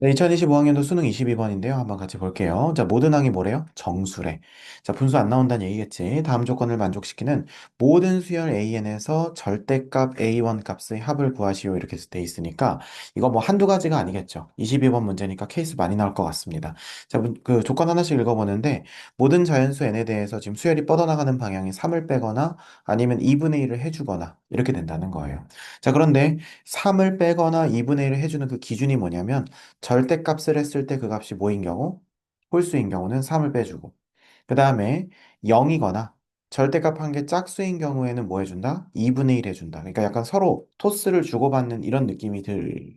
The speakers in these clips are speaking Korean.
네, 2025학년도 수능 22번인데요. 한번 같이 볼게요. 자, 모든 항이 뭐래요? 정수래. 자, 분수 안 나온다는 얘기겠지. 다음 조건을 만족시키는 모든 수열 AN에서 절대값 A1 값의 합을 구하시오. 이렇게 돼 있으니까 이거 뭐 한두 가지가 아니겠죠. 22번 문제니까 케이스 많이 나올 것 같습니다. 자, 그 조건 하나씩 읽어보는데 모든 자연수 n에 대해서 지금 수열이 뻗어나가는 방향이 3을 빼거나 아니면 2분의 1을 해주거나 이렇게 된다는 거예요. 자, 그런데 3을 빼거나 2분의 1을 해주는 그 기준이 뭐냐면 절대값을 했을 때 그 값이 뭐인 경우? 홀수인 경우는 3을 빼주고 그 다음에 0이거나 절대값 한 개 짝수인 경우에는 뭐 해준다? 2분의 1 해준다. 그러니까 약간 서로 토스를 주고받는 이런 느낌이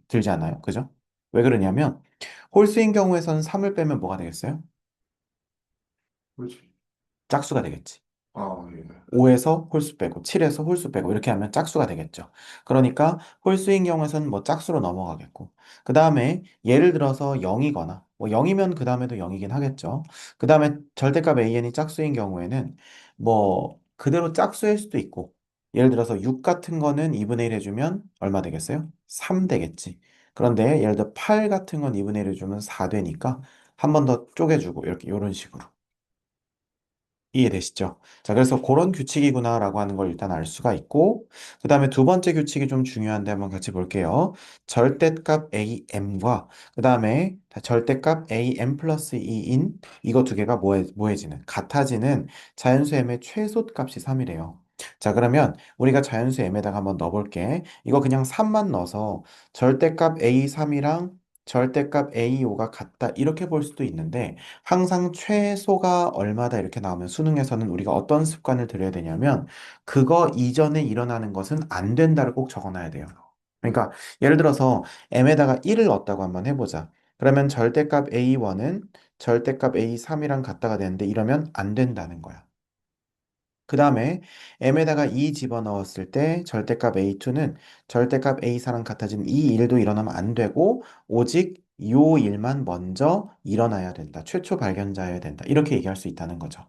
들지 않아요? 그죠? 왜 그러냐면 홀수인 경우에서는 3을 빼면 뭐가 되겠어요? 그렇지. 짝수가 되겠지. 아, 예. 5에서 홀수 빼고 7에서 홀수 빼고 이렇게 하면 짝수가 되겠죠. 그러니까 홀수인 경우에서는 뭐 짝수로 넘어가겠고 그 다음에 예를 들어서 0이거나 뭐 0이면 그 다음에도 0이긴 하겠죠. 그 다음에 절대값 AN이 짝수인 경우에는 뭐 그대로 짝수일 수도 있고 예를 들어서 6 같은 거는 2분의 1 해주면 얼마 되겠어요? 3 되겠지. 그런데 예를 들어 8 같은 건 2분의 1 해주면 4 되니까 한 번 더 쪼개주고 이렇게 이런 식으로. 이해되시죠? 자, 그래서 그런 규칙이구나라고 하는 걸 일단 알 수가 있고, 그 다음에 두 번째 규칙이 좀 중요한데 한번 같이 볼게요. 절대값 am과 그 다음에 절대값 am 플러스 2인 이거 두 개가 뭐해지는, 같아지는 자연수 m의 최소값이 3이래요. 자, 그러면 우리가 자연수 m에다가 한번 넣어볼게. 이거 그냥 3만 넣어서 절대값 a3이랑 절대값 a5가 같다 이렇게 볼 수도 있는데 항상 최소가 얼마다 이렇게 나오면 수능에서는 우리가 어떤 습관을 들여야 되냐면 그거 이전에 일어나는 것은 안 된다를 꼭 적어놔야 돼요. 그러니까 예를 들어서 m에다가 1을 넣었다고 한번 해보자. 그러면 절대값 a1은 절대값 a3이랑 같다가 되는데 이러면 안 된다는 거야. 그 다음에 m에다가 2 집어넣었을 때 절대값 a2는 절대값 a4랑 같아진 이 일도 일어나면 안 되고 오직 요 일만 먼저 일어나야 된다. 최초 발견자여야 된다. 이렇게 얘기할 수 있다는 거죠.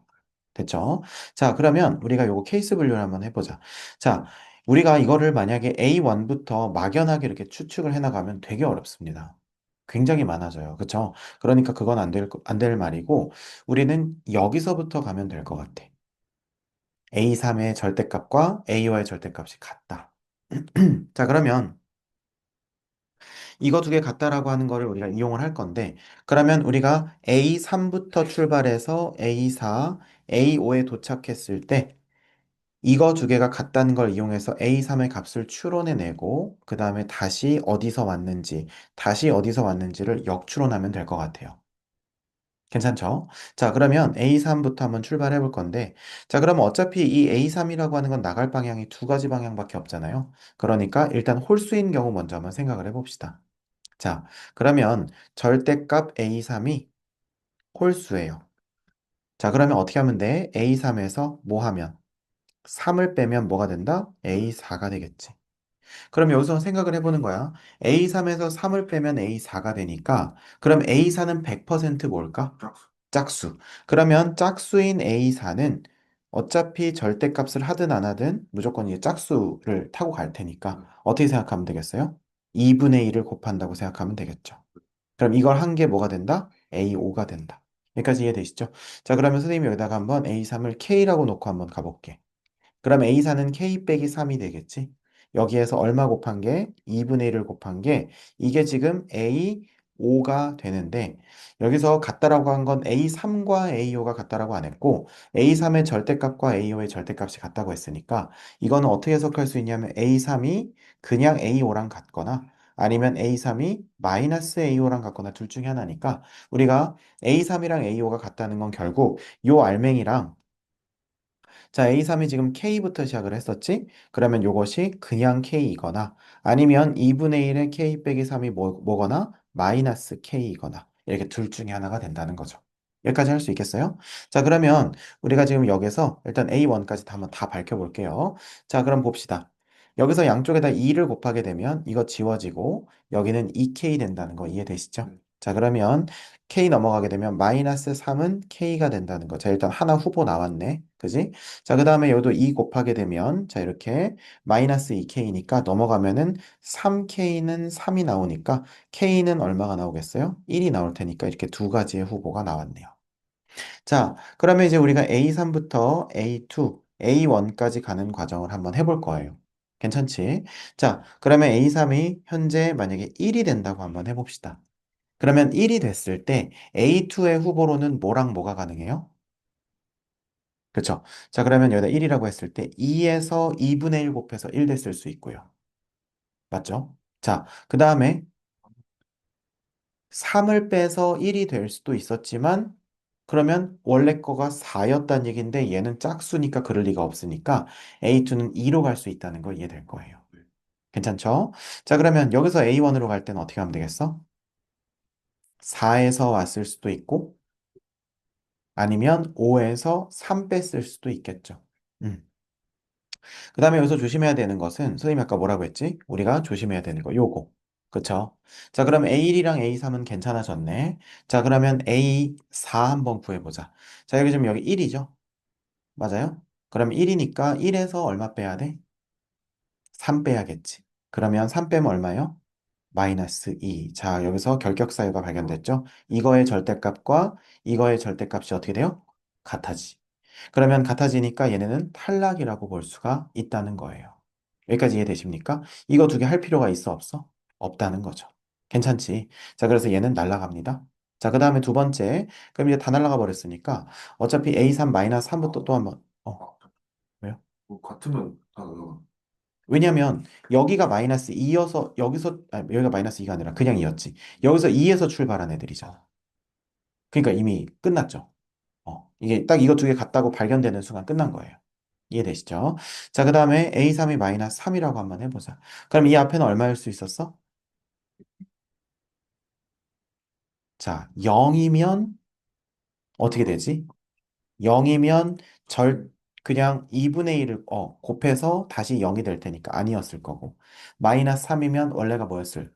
됐죠? 자, 그러면 우리가 요거 케이스 분류를 한번 해보자. 자, 우리가 이거를 만약에 A1부터 막연하게 이렇게 추측을 해나가면 되게 어렵습니다. 굉장히 많아져요. 그쵸? 그러니까 그건 안 될 말이고 우리는 여기서부터 가면 될 것 같아. A3의 절대값과 A5의 절대값이 같다. 자, 그러면 이거 두 개 같다라고 하는 거를 우리가 이용을 할 건데, 그러면 우리가 A3부터 출발해서 A4, A5에 도착했을 때, 이거 두 개가 같다는 걸 이용해서 A3의 값을 추론해내고, 그 다음에 다시 어디서 왔는지를 역추론하면 될 것 같아요. 괜찮죠? 자, 그러면 A3부터 한번 출발해 볼 건데, 자, 그러면 어차피 이 A3이라고 하는 건 나갈 방향이 두 가지 방향밖에 없잖아요. 그러니까 일단 홀수인 경우 먼저 한번 생각을 해봅시다. 자, 그러면 절대값 A3이 홀수예요. 자, 그러면 어떻게 하면 돼? A3에서 뭐 하면? 3을 빼면 뭐가 된다? A4가 되겠지. 그럼 여기서 생각을 해보는 거야. A3에서 3을 빼면 A4가 되니까, 그럼 A4는 100% 뭘까? 짝수. 그러면 짝수인 A4는 어차피 절대값을 하든 안 하든 무조건 이제 짝수를 타고 갈 테니까 어떻게 생각하면 되겠어요? 2분의 1을 곱한다고 생각하면 되겠죠. 그럼 이걸 한 게 뭐가 된다? A5가 된다. 여기까지 이해되시죠? 자, 그러면 선생님이 여기다가 한번 A3을 K라고 놓고 한번 가볼게. 그럼 A4는 K 빼기 3이 되겠지? 여기에서 얼마 곱한 게? 2분의 1을 곱한 게 이게 지금 A5가 되는데 여기서 같다라고 한 건 A3과 A5가 같다라고 안 했고 A3의 절대값과 A5의 절대값이 같다고 했으니까 이거는 어떻게 해석할 수 있냐면 A3이 그냥 A5랑 같거나 아니면 A3이 마이너스 A5랑 같거나 둘 중에 하나니까 우리가 A3이랑 A5가 같다는 건 결국 요 알맹이랑 자, A3이 지금 K부터 시작을 했었지? 그러면 요것이 그냥 K이거나 아니면 2분의 1의 K 빼기 3이 뭐거나 마이너스 K이거나 이렇게 둘 중에 하나가 된다는 거죠. 여기까지 할 수 있겠어요? 자, 그러면 우리가 지금 여기서 일단 A1까지 다 한번 다 밝혀볼게요. 자, 그럼 봅시다. 여기서 양쪽에다 2를 곱하게 되면 이거 지워지고 여기는 2K 된다는 거 이해되시죠? 자, 그러면 K 넘어가게 되면 마이너스 3은 K가 된다는 거. 자, 일단 하나 후보 나왔네. 그지? 자, 그 다음에 여기도 2 곱하게 되면, 자, 이렇게 마이너스 2k니까 넘어가면은 3k는 3이 나오니까 k는 얼마가 나오겠어요? 1이 나올 테니까 이렇게 두 가지의 후보가 나왔네요. 자, 그러면 이제 우리가 A3부터 A2, A1까지 가는 과정을 한번 해볼 거예요. 괜찮지? 자, 그러면 A3이 현재 만약에 1이 된다고 한번 해봅시다. 그러면 1이 됐을 때 A2의 후보로는 뭐랑 뭐가 가능해요? 그쵸? 자, 그러면 여기다 1이라고 했을 때 2에서 2분의 1 곱해서 1 됐을 수 있고요. 맞죠? 자, 그 다음에 3을 빼서 1이 될 수도 있었지만 그러면 원래 거가 4였단 얘기인데 얘는 짝수니까 그럴 리가 없으니까 A2는 2로 갈 수 있다는 거 이해될 거예요. 괜찮죠? 자, 그러면 여기서 A1으로 갈 때는 어떻게 하면 되겠어? 4에서 왔을 수도 있고 아니면 5에서 3 뺐을 수도 있겠죠. 그 다음에 여기서 조심해야 되는 것은 선생님이 아까 뭐라고 했지? 우리가 조심해야 되는 거 요거. 그쵸? 자, 그럼 A1이랑 A3은 괜찮아졌네. 자, 그러면 A4 한번 구해보자. 자, 여기 지금 여기 1이죠? 맞아요? 그럼 1이니까 1에서 얼마 빼야 돼? 3 빼야겠지. 그러면 3 빼면 얼마요? 마이너스 2. 자, 여기서 결격사유가 발견됐죠? 이거의 절대값과 이거의 절대값이 어떻게 돼요? 같아지. 그러면 같아지니까 얘네는 탈락이라고 볼 수가 있다는 거예요. 여기까지 이해되십니까? 이거 두 개 할 필요가 있어 없어? 없다는 거죠. 괜찮지? 자, 그래서 얘는 날라갑니다. 자, 그 다음에 두 번째. 그럼 이제 다 날라가 버렸으니까 어차피 A3-3부터 또 한번 아, 왜요? 뭐 같으면 다 나가. 왜냐면 여기가 마이너스 2여서 여기서 아니, 여기가 마이너스 2가 아니라 그냥 2였지. 여기서 2에서 출발한 애들이잖아. 그러니까 이미 끝났죠. 이게 딱 이거 두 개 같다고 발견되는 순간 끝난 거예요. 이해되시죠? 자, 그 다음에 A3이 마이너스 3이라고 한번 해보자. 그럼 이 앞에는 얼마일 수 있었어? 자, 0이면 어떻게 되지? 0이면 그냥 2분의 1을, 곱해서 다시 0이 될 테니까 아니었을 거고. 마이너스 3이면 원래가 뭐였을?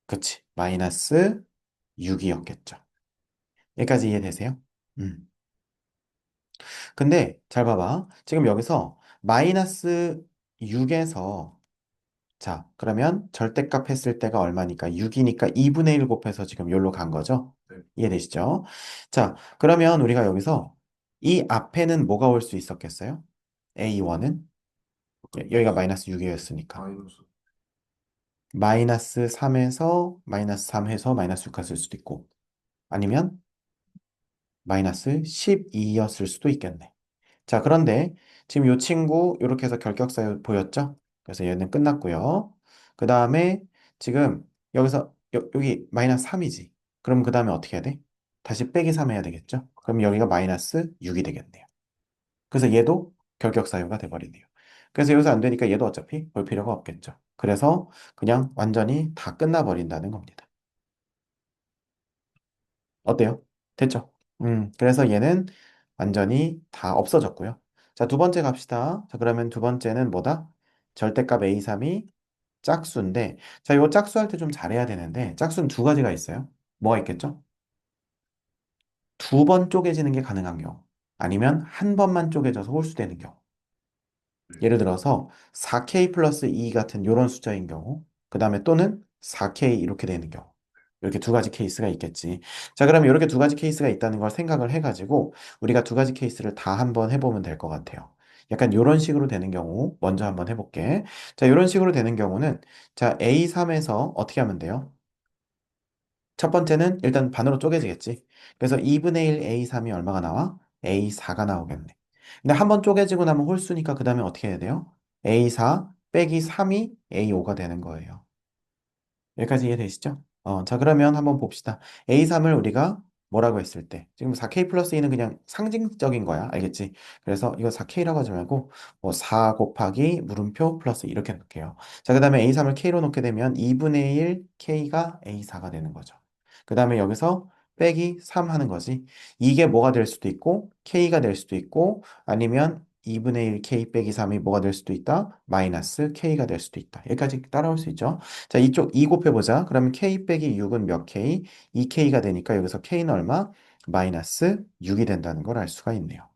그치. 마이너스 6이었겠죠. 여기까지 이해되세요? 음. 근데 잘 봐봐. 지금 여기서 마이너스 6에서 자, 그러면 절대값 했을 때가 얼마니까? 6이니까 2분의 1 곱해서 지금 여기로 간 거죠? 네. 이해되시죠? 자, 그러면 우리가 여기서 이 앞에는 뭐가 올 수 있었겠어요? A1은? 여기가 마이너스 6이었으니까. 마이너스. 마이너스 3에서 마이너스 3 해서 마이너스 6 갔을 수도 있고 아니면 마이너스 12였을 수도 있겠네. 자, 그런데 지금 이 친구 이렇게 해서 결격사유 보였죠? 그래서 얘는 끝났고요. 그 다음에 지금 여기서 여기 마이너스 3이지. 그럼 그 다음에 어떻게 해야 돼? 다시 빼기 3 해야 되겠죠? 그럼 여기가 마이너스 6이 되겠네요. 그래서 얘도 결격사유가 돼버리네요. 그래서 여기서 안 되니까 얘도 어차피 볼 필요가 없겠죠. 그래서 그냥 완전히 다 끝나버린다는 겁니다. 어때요? 됐죠? 그래서 얘는 완전히 다 없어졌고요. 자, 두 번째 갑시다. 자, 그러면 두 번째는 뭐다? 절대값 A3이 짝수인데, 자, 요 짝수할 때 좀 잘해야 되는데, 짝수는 두 가지가 있어요. 뭐가 있겠죠? 두 번 쪼개지는 게 가능한 경우, 아니면 한 번만 쪼개져서 홀수되는 경우. 네. 예를 들어서 4K 플러스 2 같은 이런 숫자인 경우, 그 다음에 또는 4K 이렇게 되는 경우. 이렇게 두 가지 케이스가 있겠지. 자, 그러면 이렇게 두 가지 케이스가 있다는 걸 생각을 해가지고 우리가 두 가지 케이스를 다 한번 해보면 될 것 같아요. 약간 이런 식으로 되는 경우 먼저 한번 해볼게. 자, 이런 식으로 되는 경우는 자, A3에서 어떻게 하면 돼요? 첫 번째는 일단 반으로 쪼개지겠지. 그래서 2분의 1 A3이 얼마가 나와? A4가 나오겠네. 근데 한 번 쪼개지고 나면 홀수니까 그 다음에 어떻게 해야 돼요? A4 빼기 3이 A5가 되는 거예요. 여기까지 이해되시죠? 자, 그러면 한번 봅시다. A3을 우리가 뭐라고 했을 때, 지금 4K 플러스 2는 그냥 상징적인 거야. 알겠지? 그래서 이거 4K라고 하지 말고, 뭐 4 곱하기 물음표 플러스 이렇게 놓을게요. 자, 그 다음에 A3을 K로 놓게 되면 2분의 1 K가 A4가 되는 거죠. 그 다음에 여기서 빼기 3 하는 거지. 이게 뭐가 될 수도 있고, K가 될 수도 있고, 아니면 2분의 1 K 빼기 3이 뭐가 될 수도 있다? 마이너스 K가 될 수도 있다. 여기까지 따라올 수 있죠? 자, 이쪽 2 곱해보자. 그러면 K 빼기 6은 몇 K? 2K가 되니까 여기서 K는 얼마? 마이너스 6이 된다는 걸 알 수가 있네요.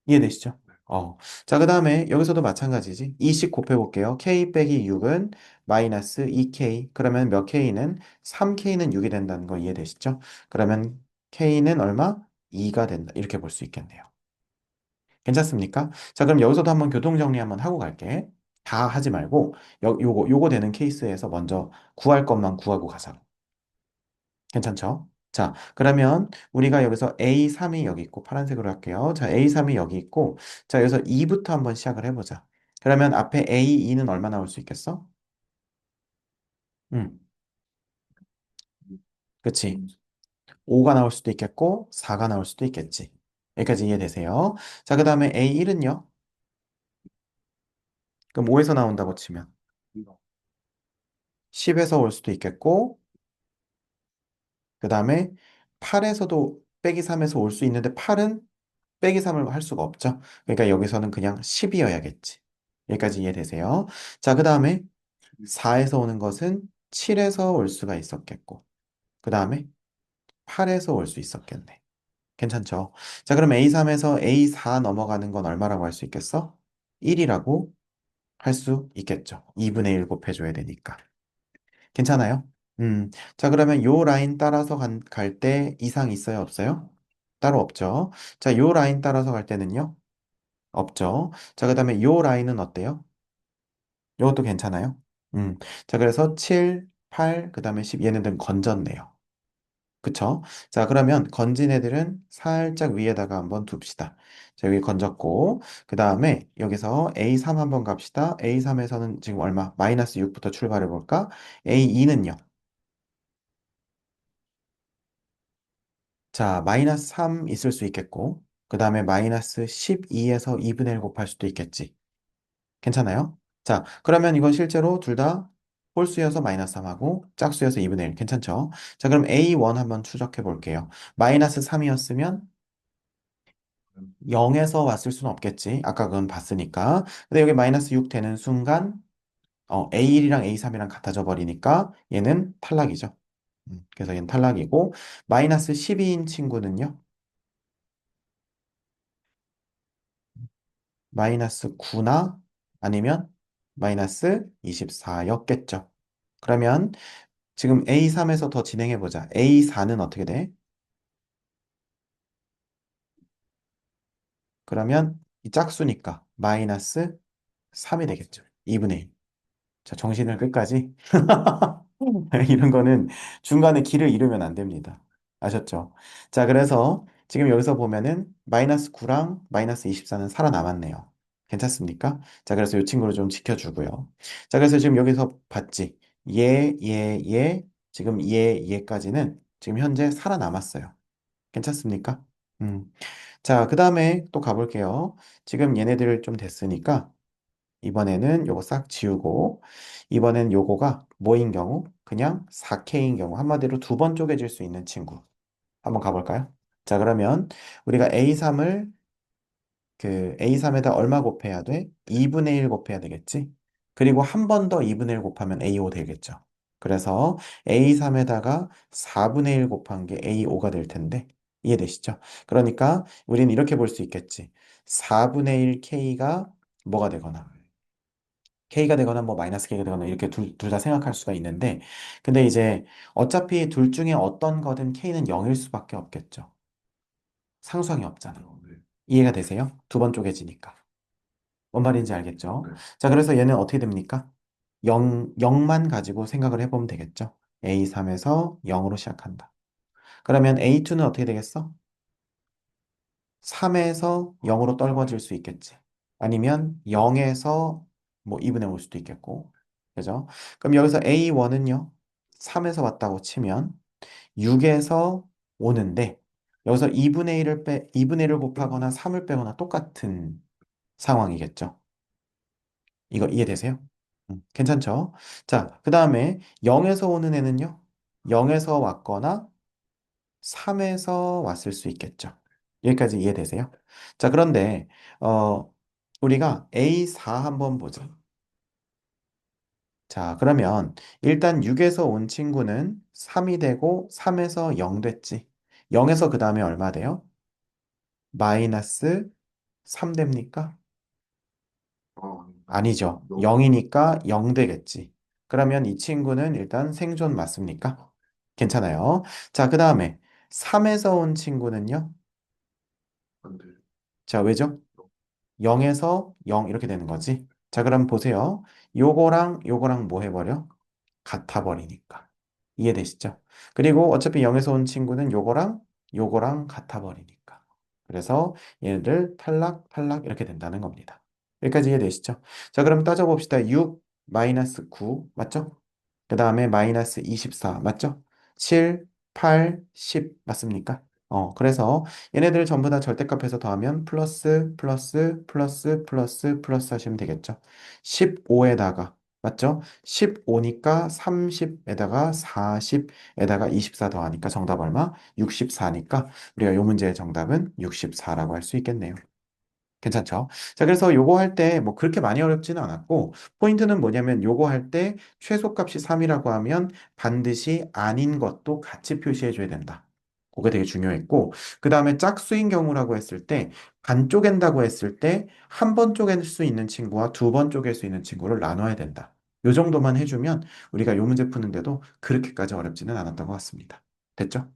이해되시죠? 네. 자, 그 다음에 여기서도 마찬가지지. 2씩 곱해볼게요. k 빼기 6은 마이너스 2k. 그러면 몇 k는 3k는 6이 된다는 거 이해되시죠? 그러면 k는 얼마? 2가 된다. 이렇게 볼 수 있겠네요. 괜찮습니까? 자, 그럼 여기서도 한번 교통 정리 한번 하고 갈게. 다 하지 말고, 요거 되는 케이스에서 먼저 구할 것만 구하고 가자. 괜찮죠? 자, 그러면 우리가 여기서 A3이 여기 있고, 파란색으로 할게요. 자, A3이 여기 있고, 자, 여기서 2부터 한번 시작을 해보자. 그러면 앞에 A2는 얼마 나올 수 있겠어? 응, 그치. 5가 나올 수도 있겠고, 4가 나올 수도 있겠지. 여기까지 이해되세요? 자, 그 다음에 A1은요? 그럼 5에서 나온다고 치면 10에서 올 수도 있겠고, 그 다음에 8에서도 빼기 3에서 올 수 있는데 8은 빼기 3을 할 수가 없죠. 그러니까 여기서는 그냥 10이어야겠지. 여기까지 이해되세요? 자, 그 다음에 4에서 오는 것은 7에서 올 수가 있었겠고, 그 다음에 8에서 올 수 있었겠네. 괜찮죠? 자, 그럼 A3에서 A4 넘어가는 건 얼마라고 할 수 있겠어? 1이라고 할 수 있겠죠. 2분의 1 곱해줘야 되니까. 괜찮아요? 자, 그러면 요 라인 따라서 갈 때 이상 있어요? 없어요? 따로 없죠. 자, 요 라인 따라서 갈 때는요? 없죠. 자, 그 다음에 요 라인은 어때요? 요것도 괜찮아요? 자, 그래서 7, 8, 그 다음에 10, 얘네들은 건졌네요. 그쵸? 자, 그러면 건진 애들은 살짝 위에다가 한번 둡시다. 자, 여기 건졌고, 그 다음에 여기서 A3 한번 갑시다. A3에서는 지금 얼마? 마이너스 6부터 출발해 볼까? A2는요? 자, 마이너스 3 있을 수 있겠고, 그 다음에 마이너스 12에서 2분의 1 곱할 수도 있겠지. 괜찮아요? 자, 그러면 이건 실제로 둘 다 홀수여서 마이너스 3하고 짝수여서 2분의 1. 괜찮죠? 자, 그럼 A1 한번 추적해 볼게요. 마이너스 3이었으면 0에서 왔을 수는 없겠지. 아까 그건 봤으니까. 근데 여기 마이너스 6 되는 순간 A1이랑 A3이랑 같아져 버리니까 얘는 탈락이죠. 그래서 얘는 탈락이고 마이너스 12인 친구는요? 마이너스 9나 아니면 마이너스 24였겠죠. 그러면 지금 A3에서 더 진행해 보자. A4는 어떻게 돼? 그러면 이 짝수니까 마이너스 3이 되겠죠. 2분의 1. 자, 정신을 끝까지. 이런 거는 중간에 길을 잃으면 안 됩니다. 아셨죠? 자, 그래서 지금 여기서 보면은 마이너스 9랑 마이너스 24는 살아남았네요. 괜찮습니까? 자, 그래서 이 친구를 좀 지켜주고요. 자, 그래서 지금 여기서 봤지? 지금 얘까지는 지금 현재 살아남았어요. 괜찮습니까? 음. 자, 그 다음에 또 가볼게요. 지금 얘네들 좀 됐으니까 이번에는 요거 싹 지우고 이번엔 요거가 뭐인 경우? 그냥 4K인 경우 한마디로 두 번 쪼개질 수 있는 친구 한번 가볼까요? 자, 그러면 우리가 A3을 그 A3에다 얼마 곱해야 돼? 2분의 1 곱해야 되겠지? 그리고 한 번 더 2분의 1 곱하면 A5 되겠죠. 그래서 A3에다가 4분의 1 곱한 게 A5가 될 텐데 이해되시죠? 그러니까 우리는 이렇게 볼 수 있겠지. 4분의 1 K가 뭐가 되거나 K가 되거나 뭐 마이너스 K가 되거나 이렇게 둘 다 생각할 수가 있는데 근데 이제 어차피 둘 중에 어떤 거든 K는 0일 수밖에 없겠죠. 상수항이 없잖아. 네. 이해가 되세요? 두 번 쪼개지니까. 뭔 말인지 알겠죠? 네. 자, 그래서 얘는 어떻게 됩니까? 0만 가지고 생각을 해보면 되겠죠? A3에서 0으로 시작한다. 그러면 A2는 어떻게 되겠어? 3에서 0으로 떨궈질 수 있겠지. 아니면 0에서 뭐 2분의 올 수도 있겠고. 그죠? 그럼 여기서 A1은요, 3에서 왔다고 치면 6에서 오는데, 여기서 2분의 1을 곱하거나 3을 빼거나 똑같은 상황이겠죠. 이거 이해되세요? 괜찮죠? 자, 그 다음에 0에서 오는 애는요, 0에서 왔거나 3에서 왔을 수 있겠죠. 여기까지 이해되세요? 자, 그런데, 우리가 A4 한번 보자. 자, 그러면 일단 6에서 온 친구는 3이 되고 3에서 0 됐지. 0에서 그 다음에 얼마 돼요? 마이너스 3 됩니까? 아니죠. 아니죠. 너무, 0이니까 0 되겠지. 그러면 이 친구는 일단 생존 맞습니까? 괜찮아요. 자, 그 다음에 3에서 온 친구는요? 안 돼. 자, 왜죠? 0에서 0 이렇게 되는 거지. 자, 그럼 보세요. 요거랑 요거랑 뭐 해버려? 같아 버리니까. 이해되시죠? 그리고 어차피 0에서 온 친구는 요거랑 요거랑 같아 버리니까. 그래서 얘네들 탈락, 탈락 이렇게 된다는 겁니다. 여기까지 이해되시죠? 자, 그럼 따져봅시다. 6 마이너스 9 맞죠? 그 다음에 마이너스 24 맞죠? 7, 8, 10 맞습니까? 그래서 얘네들 전부 다 절대값에서 더하면 플러스, 플러스, 플러스, 플러스, 플러스 하시면 되겠죠. 15에다가 맞죠? 15니까 30에다가 40에다가 24 더하니까 정답 얼마? 64니까 우리가 요 문제의 정답은 64라고 할 수 있겠네요. 괜찮죠? 자, 그래서 요거 할 때 뭐 그렇게 많이 어렵지는 않았고, 포인트는 뭐냐면 요거 할 때 최소값이 3이라고 하면 반드시 아닌 것도 같이 표시해 줘야 된다. 그게 되게 중요했고, 그 다음에 짝수인 경우라고 했을 때, 반 쪼갠다고 했을 때, 한 번 쪼갤 수 있는 친구와 두 번 쪼갤 수 있는 친구를 나눠야 된다. 요 정도만 해주면 우리가 요 문제 푸는데도 그렇게까지 어렵지는 않았던 것 같습니다. 됐죠?